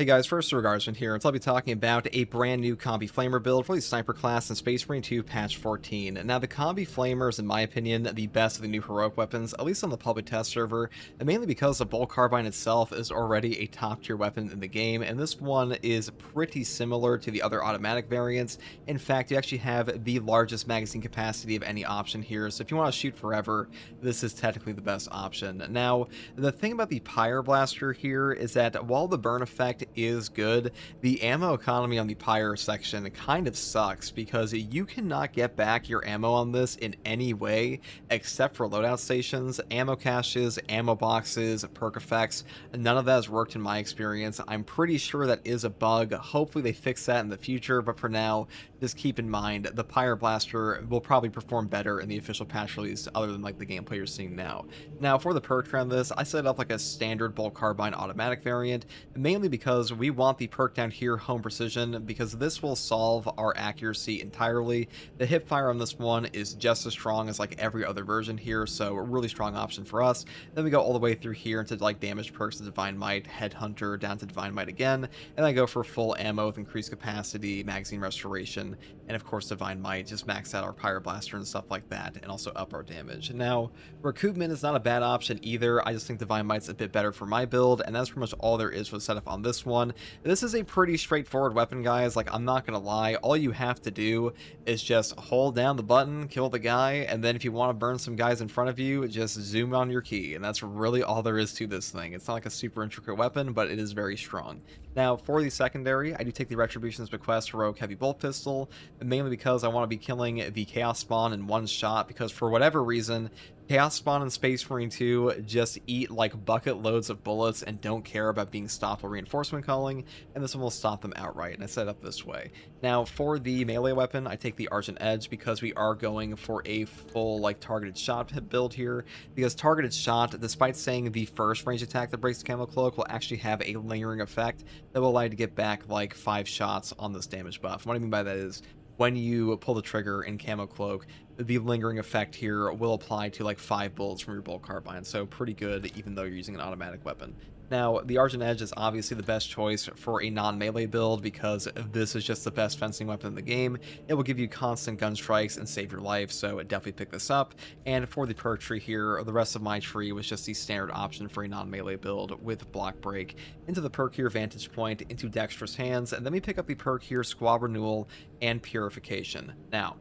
Hey guys, first Regardsman here, and I'll be talking about a brand new Combi-Flamer build for the Sniper class in Space Marine 2 Patch 14. Now, the Combi-Flamer is, in my opinion, the best of the new heroic weapons, at least on the public test server, and mainly because the Bolt Carbine itself is already a top-tier weapon in the game, and this one is pretty similar to the other automatic variants. In fact, you actually have the largest magazine capacity of any option here, so if you want to shoot forever, this is technically the best option. Now, the thing about the Pyre Blaster here is that while the burn effect is good, the ammo economy on the Pyre section kind of sucks because you cannot get back your ammo on this in any way except for loadout stations, ammo caches, ammo boxes, perk effects. None of that has worked in my experience. I'm pretty sure that is a bug. Hopefully they fix that in the future, but for now, just keep in mind the Pyre Blaster will probably perform better in the official patch release other than like the gameplay you're seeing now. Now, for the perk tree on this, I set it up like a standard Bolt Carbine automatic variant, mainly because we want the perk down here, Home Precision, because this will solve our accuracy entirely. The hip fire on this one is just as strong as like every other version here, so a really strong option for us. Then we go all the way through here into like damage perks to Divine Might, Headhunter down to Divine Might again, and I go for full ammo with increased capacity, magazine restoration, and of course Divine Might, just max out our Pyre Blaster and stuff like that, and also up our damage. Now, recoupment is not a bad option either. I just think Divine Might's a bit better for my build, and that's pretty much all there is for the setup on this one. This is a pretty straightforward weapon, guys. Like, I'm not gonna lie, all you have to do is just hold down the button, kill the guy, and then if you want to burn some guys in front of you, just zoom on your key, and that's really all there is to this thing. It's not like a super intricate weapon, but it is very strong. Now, for the secondary, I do take the Retribution's Bequest Heroic Heavy Bolt Pistol, mainly because I want to be killing the Chaos Spawn in one shot, because for whatever reason, Chaos Spawn in Space Marine 2 just eat like bucket loads of bullets and don't care about being stopped or reinforcement calling, and this one will stop them outright, and I set it up this way. Now, for the melee weapon, I take the Argent Edge because we are going for a full like targeted shot build here, because targeted shot, despite saying the first range attack that breaks the Camo Cloak, will actually have a lingering effect that will allow you to get back like 5 shots on this damage buff. What I mean by that is, when you pull the trigger in Camo Cloak, the lingering effect here will apply to like 5 bullets from your Bolt Carbine, so pretty good even though you're using an automatic weapon. Now, the Argent Edge is obviously the best choice for a non-melee build because this is just the best fencing weapon in the game. It will give you constant gun strikes and save your life, so definitely pick this up. And for the perk tree here, the rest of my tree was just the standard option for a non-melee build with Block Break. Into the perk here, Vantage Point, into Dexterous Hands, and then we pick up the perk here, Squad Renewal and Purification. Now,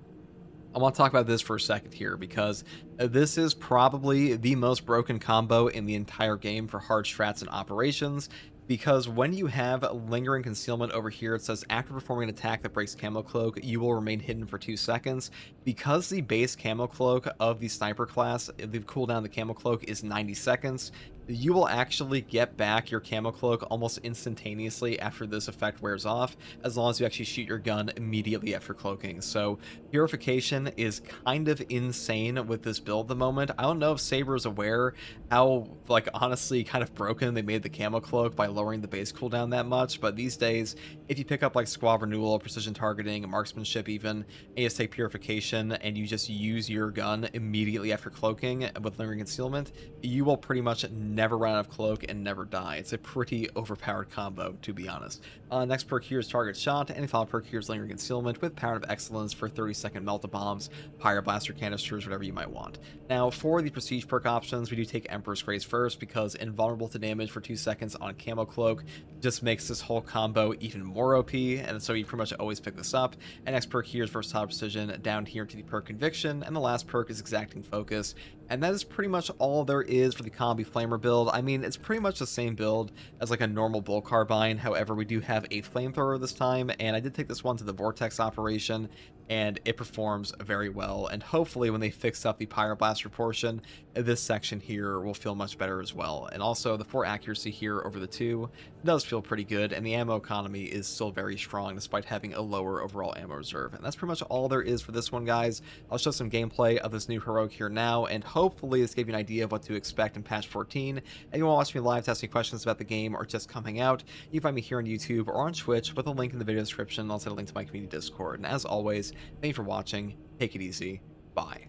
I want to talk about this for a second here because this is probably the most broken combo in the entire game for hard strats and operations, because when you have lingering concealment over here, it says after performing an attack that breaks Camo Cloak, you will remain hidden for 2 seconds. Because the base Camo Cloak of the Sniper class, the cooldown of the Camo Cloak is 90 seconds, you will actually get back your Camo Cloak almost instantaneously after this effect wears off, as long as you actually shoot your gun immediately after cloaking. So Purification is kind of insane with this build at the moment. I don't know if Saber is aware how, like, honestly kind of broken they made the Camo Cloak by lowering the base cooldown that much, but these days, if you pick up like Squad Renewal, Precision Targeting, Marksmanship even, and you just take Purification and you just use your gun immediately after cloaking with lingering concealment, you will pretty much never run out of cloak and never die. It's a pretty overpowered combo, to be honest. Next perk here is Target Shot, and final perk here is Lingering Concealment with Power of Excellence for 30-second Melt-A-Bombs, Pyre Blaster canisters, whatever you might want. Now, for the Prestige perk options, we do take Emperor's Grace first because invulnerable to damage for 2 seconds on Camo Cloak just makes this whole combo even more OP, and so you pretty much always pick this up. And next perk here is Versatile Precision, down here to the perk Conviction, and the last perk is Exacting Focus. And that is pretty much all there is for the Combi-Flamer build. I mean, it's pretty much the same build as like a normal Bolt Carbine. However, we do have a Flamethrower this time, and I did take this one to the Vortex operation, and it performs very well. And hopefully when they fix up the Pyre Blaster portion, this section here will feel much better as well. And also the 4 accuracy here over the 2 does feel pretty good, and the ammo economy is still very strong despite having a lower overall ammo reserve. And that's pretty much all there is for this one, guys. I'll show some gameplay of this new heroic here now, and hopefully this gave you an idea of what to expect in patch 14. And you want to watch me live to ask me questions about the game or just coming out, you can find me here on YouTube or on Twitch with a link in the video description. I'll set a link to my community Discord. And as always, thank you for watching. Take it easy. Bye.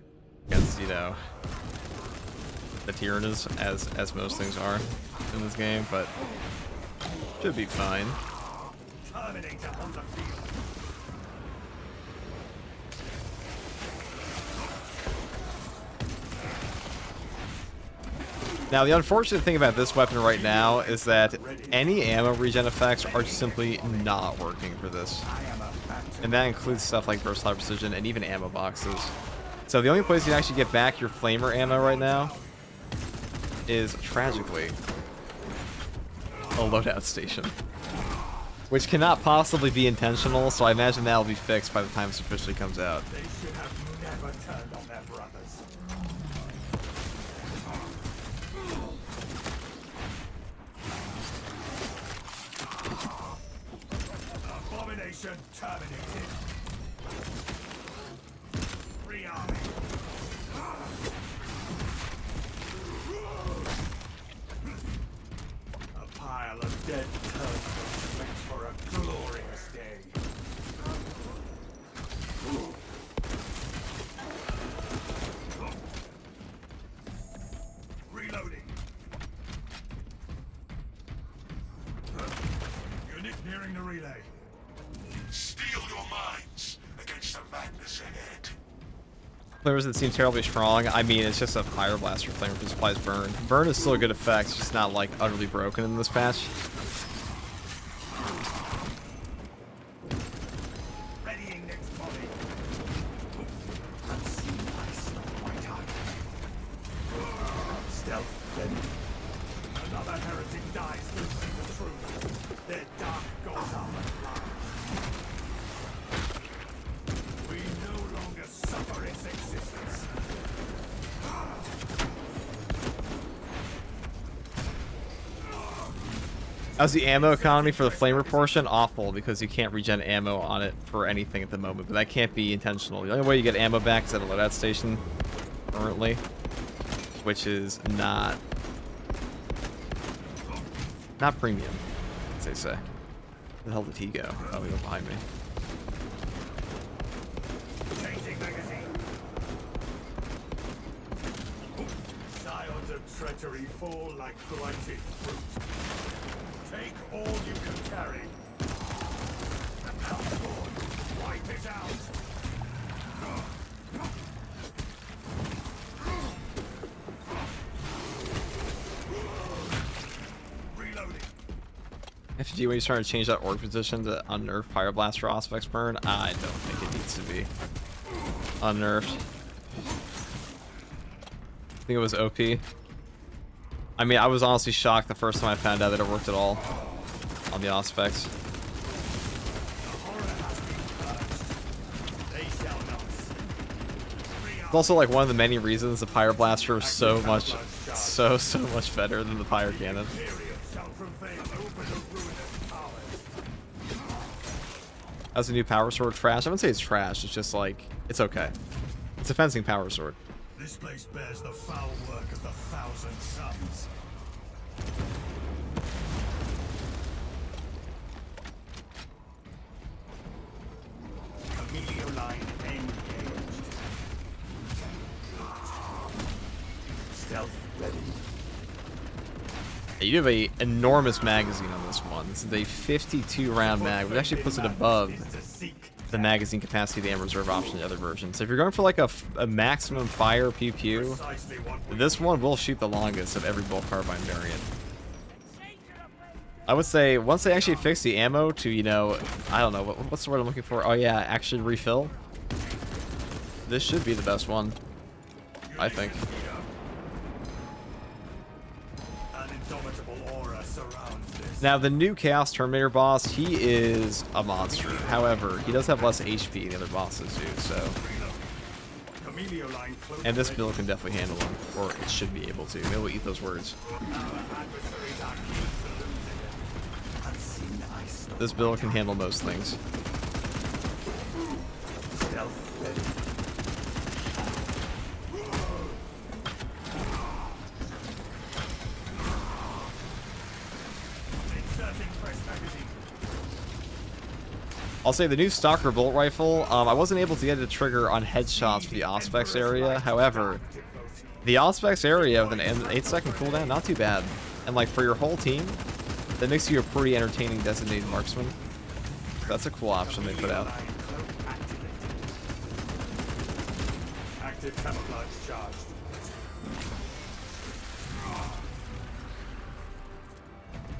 Because, you know, the Tyrannus, as most things are in this game, but Should be fine. Terminator on the field. Now, the unfortunate thing about this weapon right now is that any ammo regen effects are simply not working for this. And that includes stuff like versatile precision and even ammo boxes. So the only place you can actually get back your flamer ammo right now is, tragically, a loadout station. Which cannot possibly be intentional, so I imagine that'll be fixed by the time this officially comes out. They should have never turned on their brothers. Abomination terminated. Rearming. A pile of dead turtles waits for a glorious day. Reloading. Unit nearing the relay. Steel your minds against the madness ahead. Flamers that seem terribly strong. I mean, it's just a Fire Blaster flamer that supplies burn. Burn is still a good effect, it's just not like utterly broken in this patch. Readying next volley. Unseen ice on my target. Stealth ready. Another heretic dies to see the truth. Their dark goes up and lies. We no longer suffer its existence. How's the ammo economy for the flamer portion? Awful, because you can't regen ammo on it for anything at the moment, but that can't be intentional. The only way you get ammo back is at a loadout station, currently, which is not premium, as they say. Where the hell did he go? Oh, he went behind me. Changing magazine. Scions of treachery fall like blighted fruit. Take all you can carry. Wipe it out. Reloading. FG, when you start to change that org position to unnerf Fire Blaster Auspex burn, I don't think it needs to be unnerfed. I think it was OP. I mean, I was honestly shocked the first time I found out that it worked at all on the Auspex. It's also like one of the many reasons the Pyre Blaster is so much better than the Pyre Cannon. How's the new Power Sword trash? I wouldn't say it's trash, it's just like, it's okay. It's a fencing Power Sword. This place bears the foul work of the thousand suns. Emilio line engaged. Stealth ready. You have a enormous magazine on this one. This is a 52 round mag, which actually puts it above the magazine capacity of the ammo reserve option in the other versions. So if you're going for like a maximum fire pew pew, this one will shoot the longest of every bolt carbine variant. I would say once they actually fix the ammo to, you know, I don't know, what's the word I'm looking for? Oh yeah, actually refill. This should be the best one, I think. Now, the new Chaos Terminator boss, he is a monster. However, he does have less HP than the other bosses do, so... And this build can definitely handle him, or it should be able to. Maybe we'll eat those words. This build can handle most things. I'll say the new Stalker bolt rifle, I wasn't able to get it to trigger on headshots for the Auspex area. However, the Auspex area with an 8-second cooldown, not too bad. And like for your whole team, That makes you a pretty entertaining designated marksman. That's a cool option they put out. Active camouflage charged.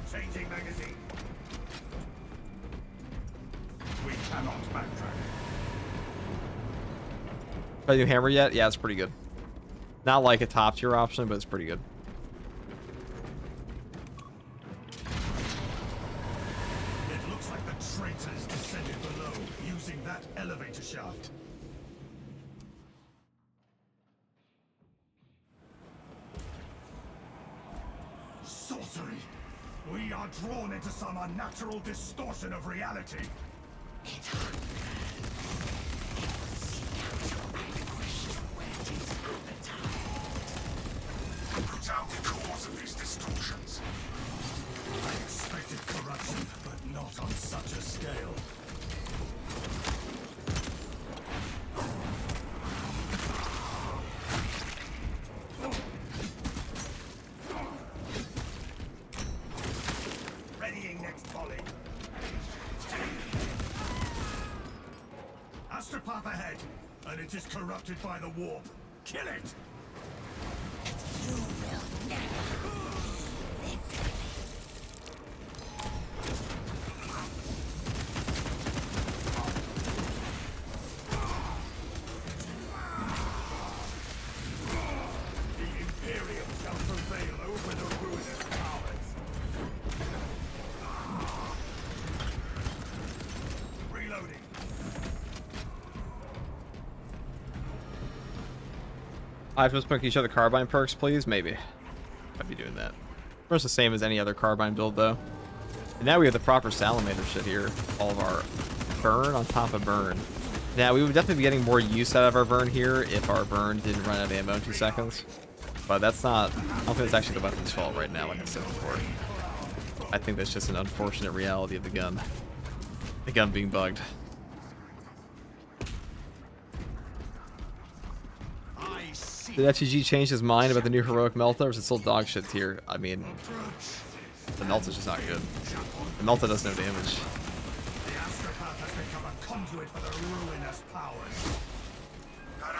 Changing magazine. We cannot backtrack. Got a new hammer yet? Yeah, it's pretty good. Not like a top tier option, but it's pretty good. It looks like the traitors descended below using that elevator shaft. Sorcery! We are drawn into some unnatural distortion of reality. Root out the cause of these distortions. I expected corruption, but not on such a scale. Readying next volley. Astropath ahead, and it is corrupted by the warp. Kill it! The Imperium shall prevail over the ruinous powers. Reloading. I have to smoke each other carbine perks, please? Maybe. I'd be doing that. First, the same as any other carbine build, though. And now we have the proper salamander shit here. All of our burn on top of burn. Now, we would definitely be getting more use out of our burn here if our burn didn't run out of ammo in 2 seconds. But that's not... I don't think it's actually the weapon's fault right now, like I said before. I think that's just an unfortunate reality of the gun. The gun being bugged. Did FTG change his mind about the new heroic Melta, or is it still dog shit here? I mean, the Melta's just not good. The Melta does no damage. The Astropath has become a conduit for the ruinous powers.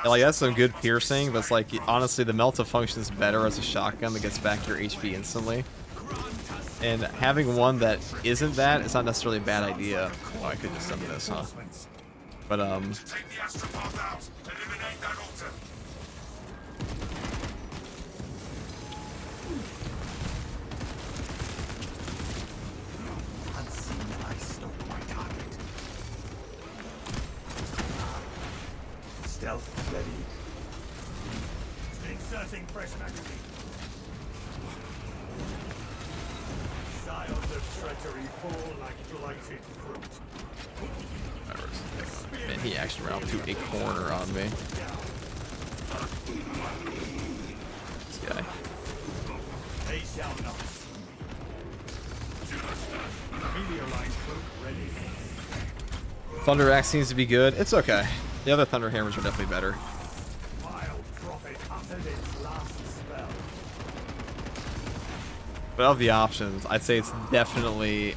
Yeah, like, that's some good piercing, but it's like, honestly, the Melta functions better as a shotgun that gets back your HP instantly. And having one that isn't that is not necessarily a bad idea. Oh, I could just done this, huh? But, Take the Astropath out. Eliminate that altar. Unseen, I stole my target. Stealth ready. Inserting fresh magazine. Scions of treachery fall like blighted fruit. man, he actually ran off to a corner on me. This guy. They shall not see me. Meteorite cloak ready. Thunder Axe seems to be good. It's okay. The other Thunder Hammers are definitely better. Wild prophet uttered its last spell. But of the options, I'd say it's definitely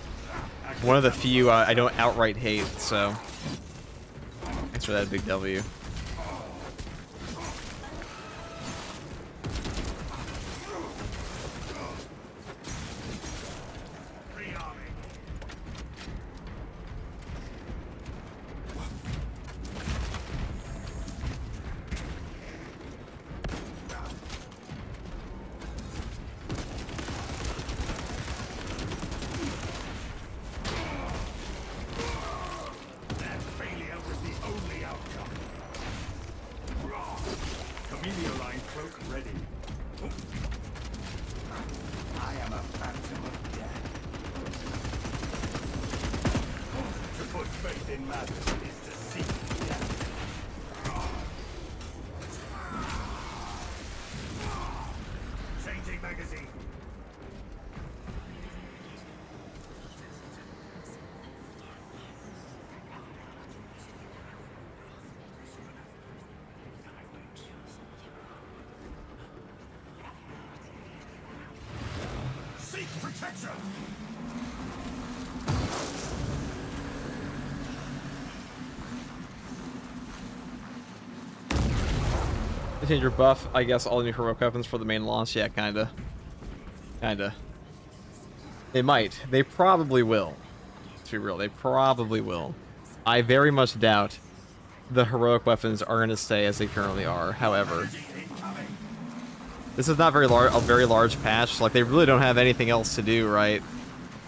one of the few I don't outright hate, so thanks for that big W. Rearming. Their failure was the only outcome. Chameleon cloak ready. I am a phantom of death. To put faith in madness is to seek death. Changing magazine. Seek protection. change your buff, I guess, all the new heroic weapons for the main launch. Yeah, kinda. Kinda. They might. They probably will. To be real, they probably will. I very much doubt the heroic weapons are going to stay as they currently are. However, this is not a very large patch. Like, they really don't have anything else to do, right?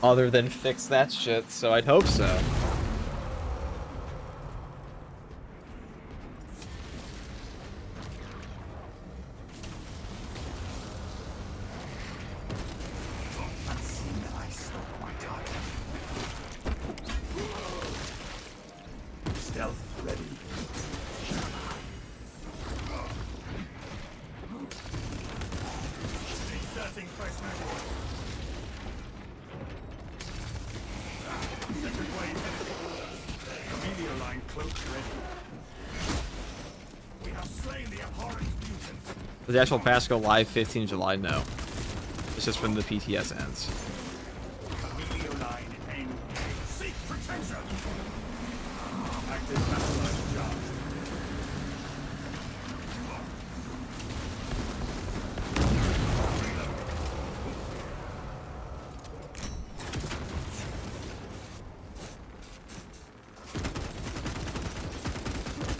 Other than fix that shit, so I'd hope so. Stealth ready. Inserting fresh measures. Second wave headed. Meteor line cloak ready. We have slain the abhorrent mutant. Does the actual patch go live 15 July? No. It's just when the PTS ends. Meteor line engaged. Seek protection. Active satellite charge.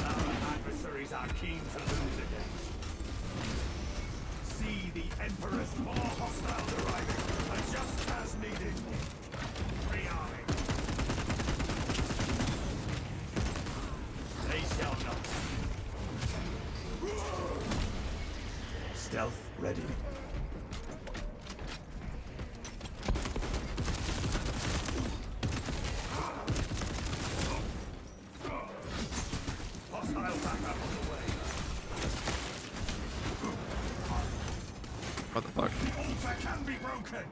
Our adversaries are keen to lose again. See the Emperor's more hostiles arriving, and just as needed. Rearming. They shall not. Stealth ready. Hostile backup on the way. What the fuck? The altar can be broken.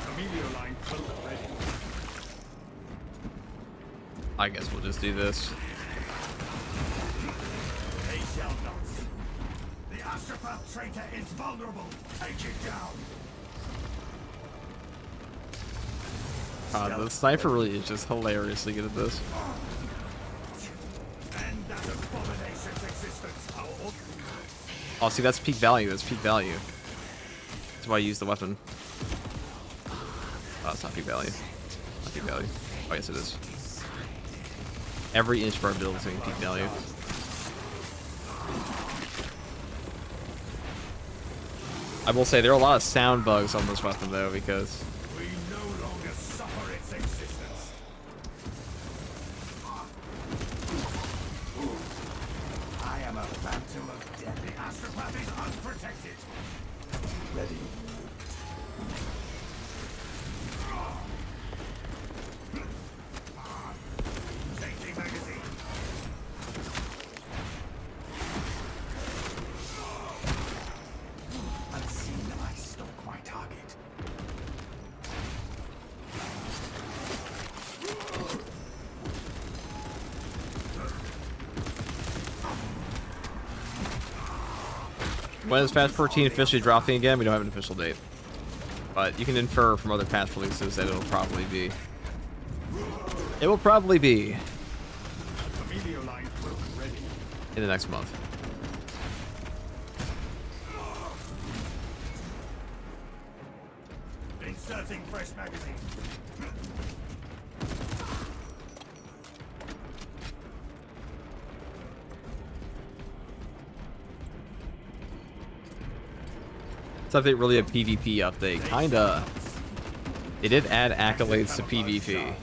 The meteor line cloak ready. I guess we'll just do this. They shall not. The Astropath traitor is vulnerable. Take it down. The sniper really is just hilariously good at this. And that abomination's existence. Our Oh, see, that's peak value. That's peak value. That's why I use the weapon. Oh, it's not peak value. Not peak value. Oh, yes, it is. Every inch of our build is getting peak value. I will say there are a lot of sound bugs on this weapon, though, because we no longer suffer its existence. I am a phantom of death. The Astropath is unprotected. Ready. Changing magazine. Unseen, I stalk my target. when is patch 14 officially dropping again? We don't have an official date. But you can infer from other patch releases that it'll probably be. It will probably be The meteor line cloak ready. in the next month. Inserting fresh magazine. This update really a PvP update? Kinda. They did add accolades to PvP,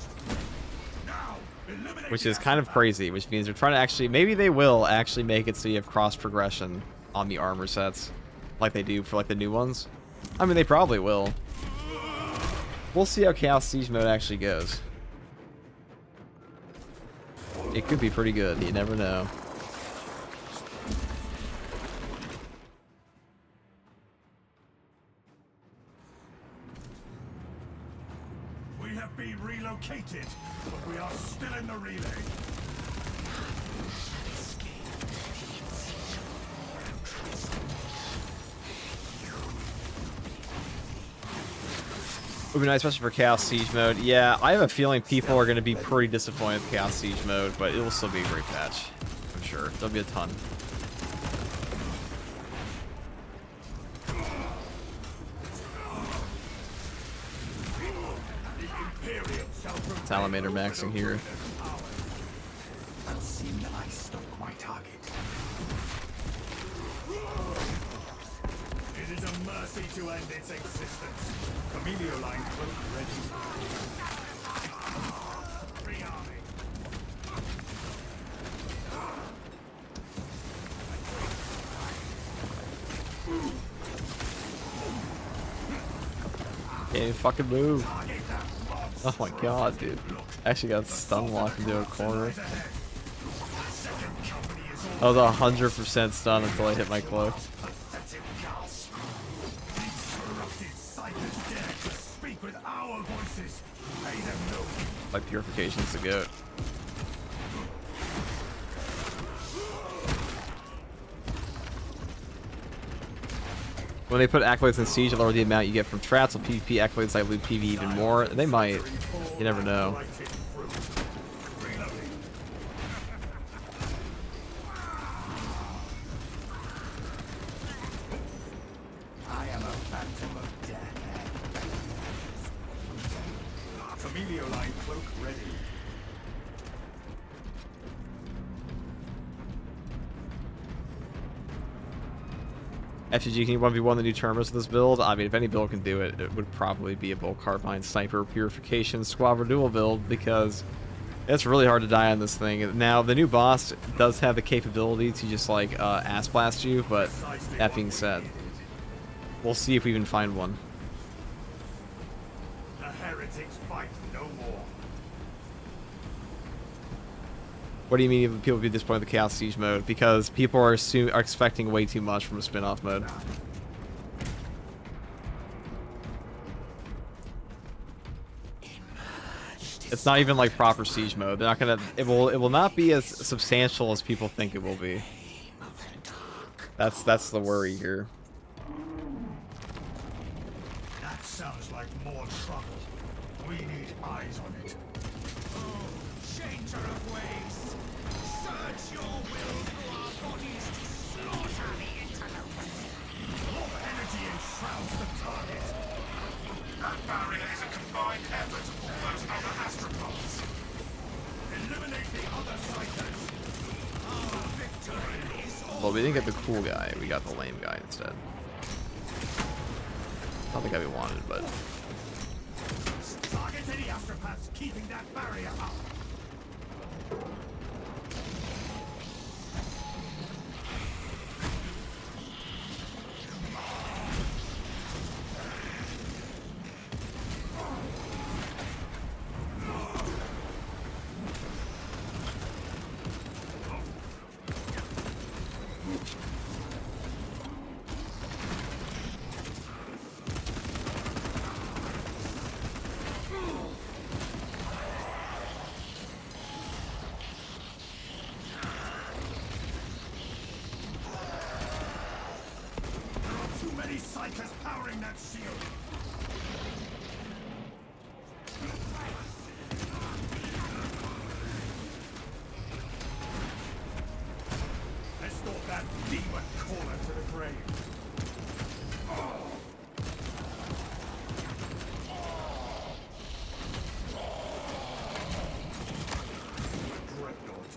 Now, eliminate which is kind of crazy, which means they're trying to actually, maybe they will actually make it so you have cross progression on the armor sets, like they do for like the new ones. I mean, they probably will. We'll see how Chaos Siege mode actually goes. It could be pretty good, you never know. We have been relocated, but we are still in the relay. It would be nice, especially for Chaos Siege mode. Yeah, I have a feeling people are going to be pretty disappointed with Chaos Siege mode, but it will still be a great patch. I'm sure. There'll be a ton. Imperium shall prevail Salamander over maxing the here. ruinous powers. That seemed I struck my target. It is a mercy to end its existence. Camelio line cloak ready. Rearming. Can't even fucking move. Oh my god, dude. Actually got stun locked into a corner. I was 100% stunned until I hit my cloak. My purification's the goat. When they put acolytes in siege, lower the amount you get from traps. Will PvP acolytes I loot PV even more? They might. You never know. I am a phantom of death. Camelio line cloak ready. FGG, can you 1v1 the new terminals with this build? I mean, if any build can do it, it would probably be a Bolt Carbine Sniper Purification Squad Renewal build, because it's really hard to die on this thing. Now, the new boss does have the capability to just, like, ass blast you, but that being said, we'll see if we even find one. The heretics fight no more. What do you mean people would be disappointed with the Chaos Siege mode? Because people are expecting way too much from a spin-off mode. It's not even like proper siege mode. They're not gonna. It will not be as substantial as people think it will be. That's the worry here. That sounds like more trouble. We need eyes on it. Oh, changer of ways. Search your will through our bodies to slaughter the interlopers. More energy enshrouds the target. That barrier is a combined effort of all those other astropods. Eliminate the other fighters. Our victory is all. Well, we didn't get the cool guy. We got the lame guy instead. Not the guy we wanted, but Target any astropaths keeping that barrier up. Too many psychers powering that shield. Escort that demon caller to the grave. Dreadnought.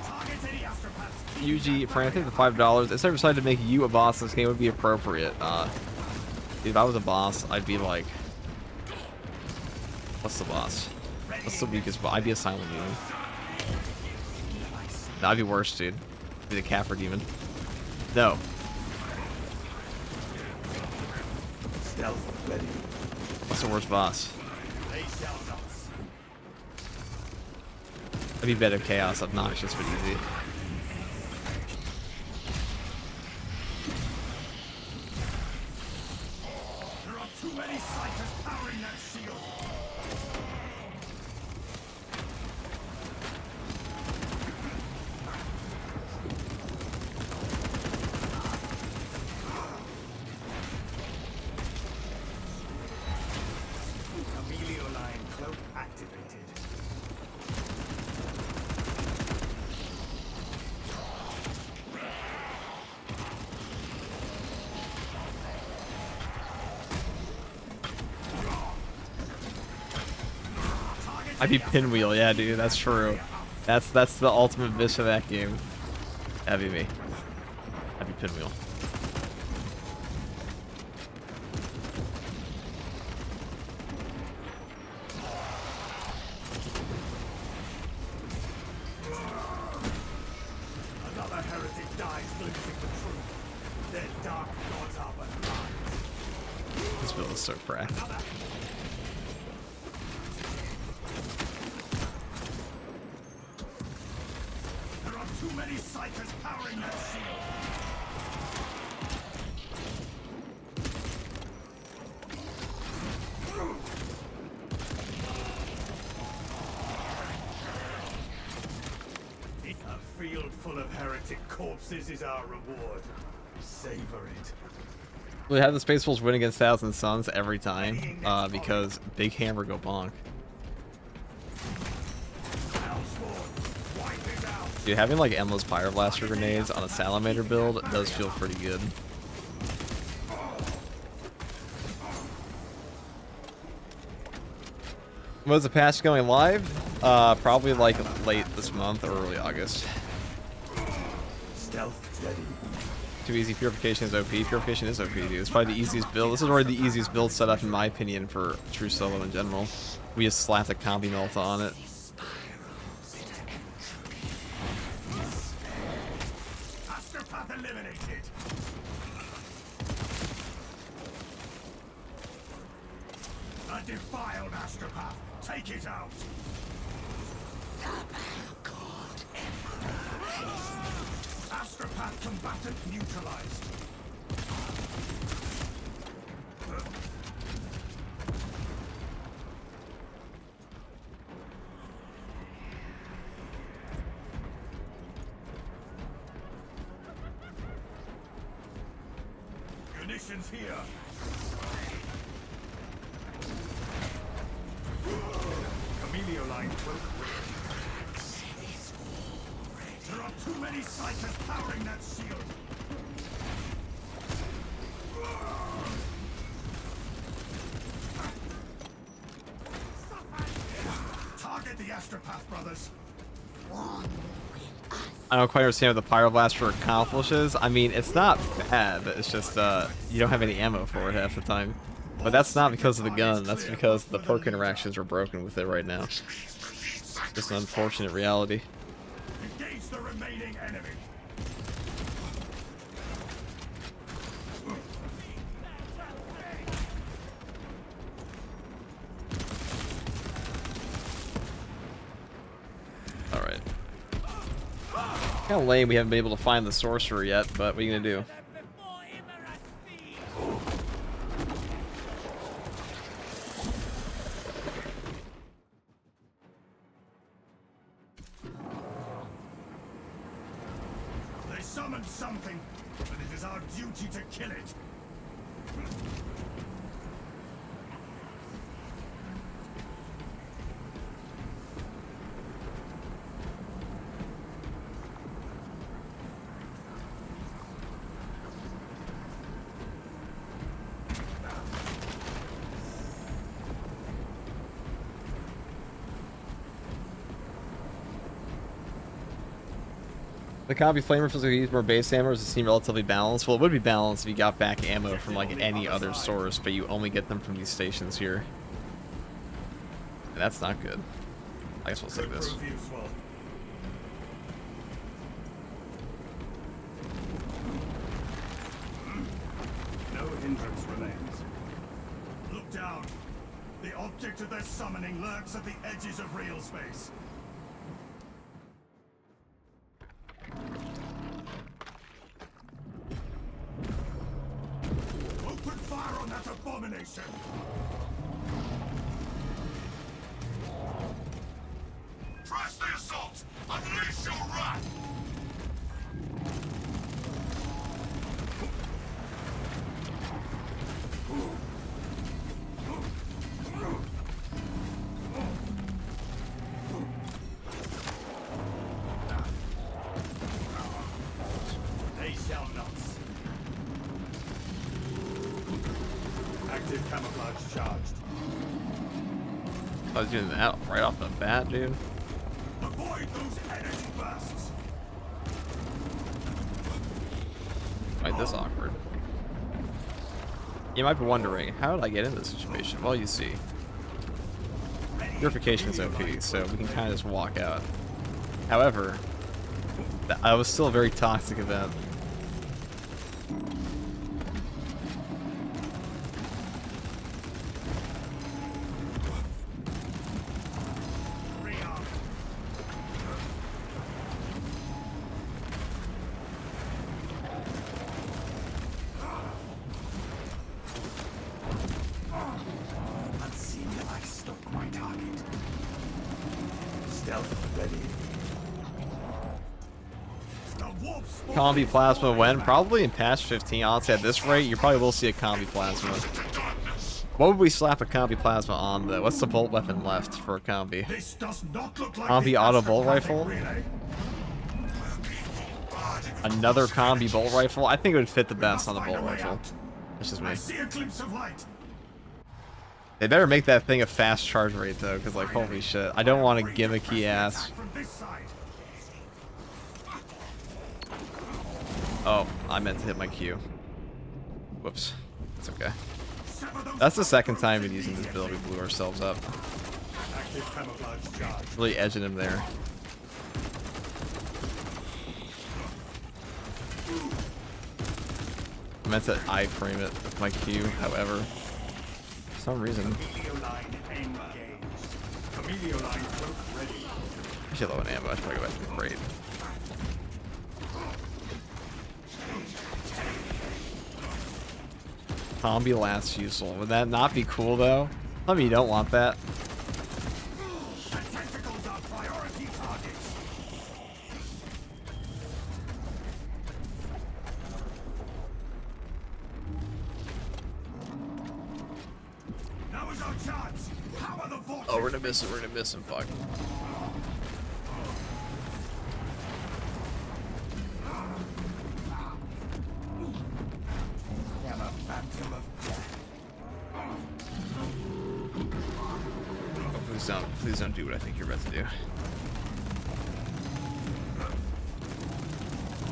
Target any astropaths. UG, for I think the $5, if I decided to make you a boss in this game, would be appropriate. If I was a boss, I'd be like, what's the boss? What's the weakest boss? I'd be a silent demon. That'd be worse, dude. Be the Kaffir demon. No. Stealth ready. What's the worst boss? They shall not. I'd be better Chaos, obnoxious, but easy. There are too many psychers powering that shield. Camelio line cloak activated. I beat Pinwheel, yeah, dude, that's true. That's the ultimate bitch of that game. That'd be me. That'd be Pinwheel. Another heretic dies losing the truth. Their dark gods are but lies. This build is so cracked. There are too many psychers powering that shield. A field full of heretic corpses is our reward. Savor it. We have the Space Wolves win against Thousand Suns every time, because Big Hammer go bonk. Dude, having like endless Pyroblaster grenades on a Salamander build does feel pretty good. Was the patch going live? Probably like late this month or early August. Stealth ready. Too easy. Purification is OP. Purification is OP, dude. It's probably the easiest build. This is already the easiest build setup in my opinion for true solo in general. We just slapped a Combi Melta on it. Astropath eliminated. A defiled astropath. Take it out. Astropath combatant neutralized. Munitions here. Camellia line broke. There are too many psychers powering that shield. Target the astropath, brothers. I don't quite understand what the Pyroblaster accomplishes. I mean, it's not bad, but it's just, you don't have any ammo for it half the time. But that's not because of the gun, that's because the perk interactions are broken with it right now. Just an unfortunate reality. Engage the remaining enemy. Alright. Kinda lame we haven't been able to find the sorcerer yet, but what are you gonna do? They summoned something, but it is our duty to kill it. The Combi-Flamer feels like you use more base ammo. Does it seem relatively balanced? Well, it would be balanced if you got back ammo from like any other source, but you only get them from these stations here. And that's not good. I guess we'll save this. Prove useful. No hindrance remains. Look down. The object of their summoning lurks at the edges of real space. Open fire on that abomination! Press the assault! Unleash your wrath! They shall not. Active camouflage charged. I was doing that right off the bat, dude. Avoid those energy bursts. Why this awkward? You might be wondering, how did I get in this situation? Well, you see. Purification is OP, so we can kind of just walk out. However, I was still a very toxic event. Combi Plasma when? Probably in patch 15. Honestly, at this rate, you probably will see a Combi Plasma. What would we slap a Combi Plasma on, though? What's the bolt weapon left for a Combi? This does not look like Combi Auto Bolt Rifle? relay. Another Combi Bolt Rifle? I think it would fit the best on the Bolt Rifle. That's just me. I see a glimpse of light. They better make that thing a fast charge rate, though, because, like, holy shit. I don't want a gimmicky ass. From this side. Oh, I meant to hit my Q. Whoops. It's okay. That's the second time we've been using this build. We blew ourselves up. Active camouflage charge. Really edging him there. I meant to iframe it with my Q, however. For some reason. Camilio line engaged. Camilio line cloak ready. I should low on ammo. I should probably go back to the crate. Combi last useful. Would that not be cool though? Tell me you don't want that. The tentacles are priority targets. Now is our chance. Power the fortress. Oh, we're gonna miss it. We're gonna miss him. Fuck. Please don't do what I think you're about to do.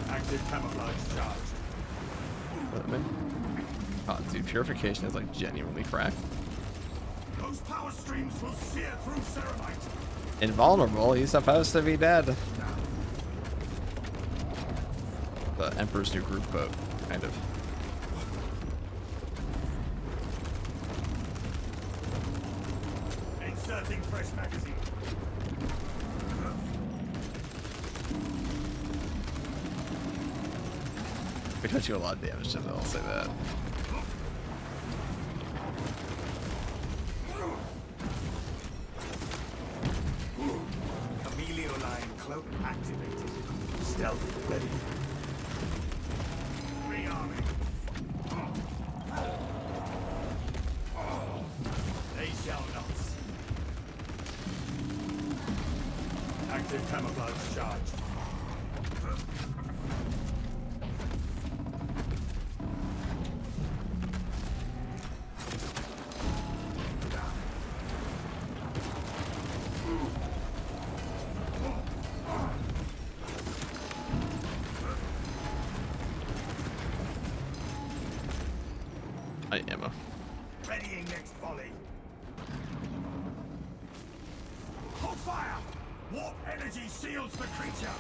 Active camouflage charge. Oh, dude, purification is like genuinely cracked. Those power streams will sear through ceramite. Invulnerable, he's supposed to be dead. The Emperor's New Groove boat, kind of. Inserting fresh magazine. We touch you a lot of damage to them, I'll say that. Camilio line cloak activated. Stealth ready. Rearming. They shall not. Active camouflage charge. Ammo. Readying next volley. Hold fire! Warp energy seals the creature.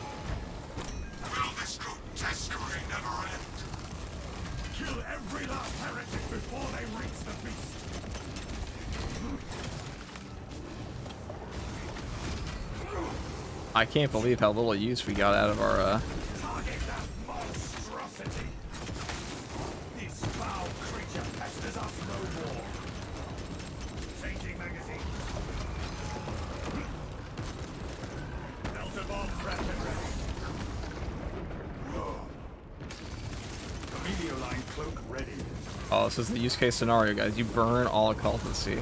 Will this grotesquerie never end? Kill every last heretic before they reach the beast. I can't believe how little use we got out of our, Target that monstrosity. This foul creature pesters us no more. Changing magazine. Delta bomb prepped and ready. Camilio line cloak ready. Oh, this is the use case scenario, guys. You burn all occultancy.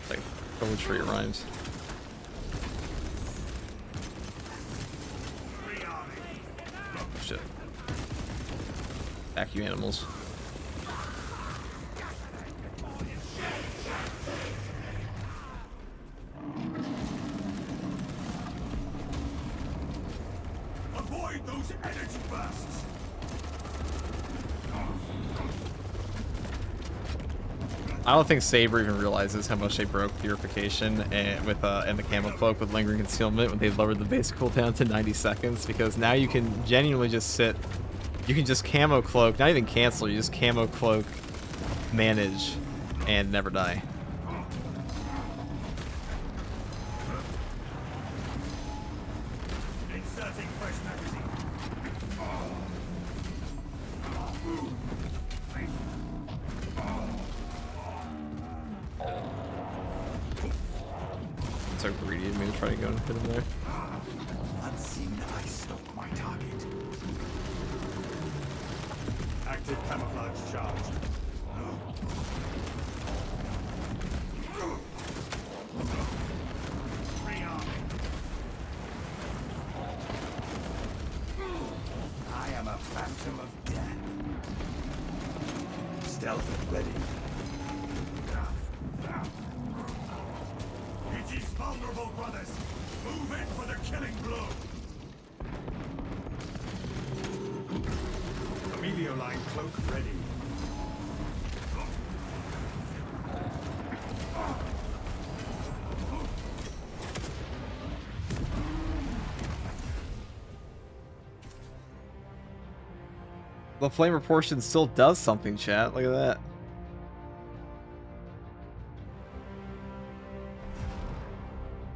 Like, poetry rhymes. Oh, shit. Back you animals. those energy bursts. I don't think Saber even realizes how much they broke Purification and with and the Camo Cloak with Lingering Concealment when they lowered the base cooldown to 90 seconds, because now you can genuinely just sit, you can just Camo Cloak, not even cancel, you just Camo Cloak, manage, and never die. Inserting fresh magazine. So greedy of me to try to go and hit him there. Unseen, I stalk my target. Active camouflage charged. Rearming. I am a phantom of death. Stealth ready. It is vulnerable, brothers. Move in for the killing blow. Emilio line cloak ready. The Flamer portion still does something, chat. Look at that.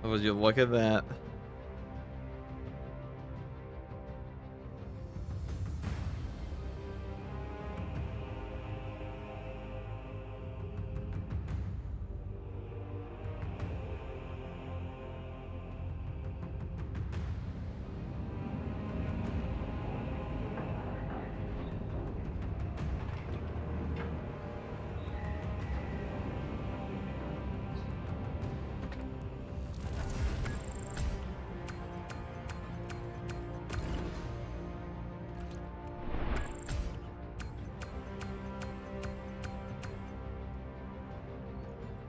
Would you look at that?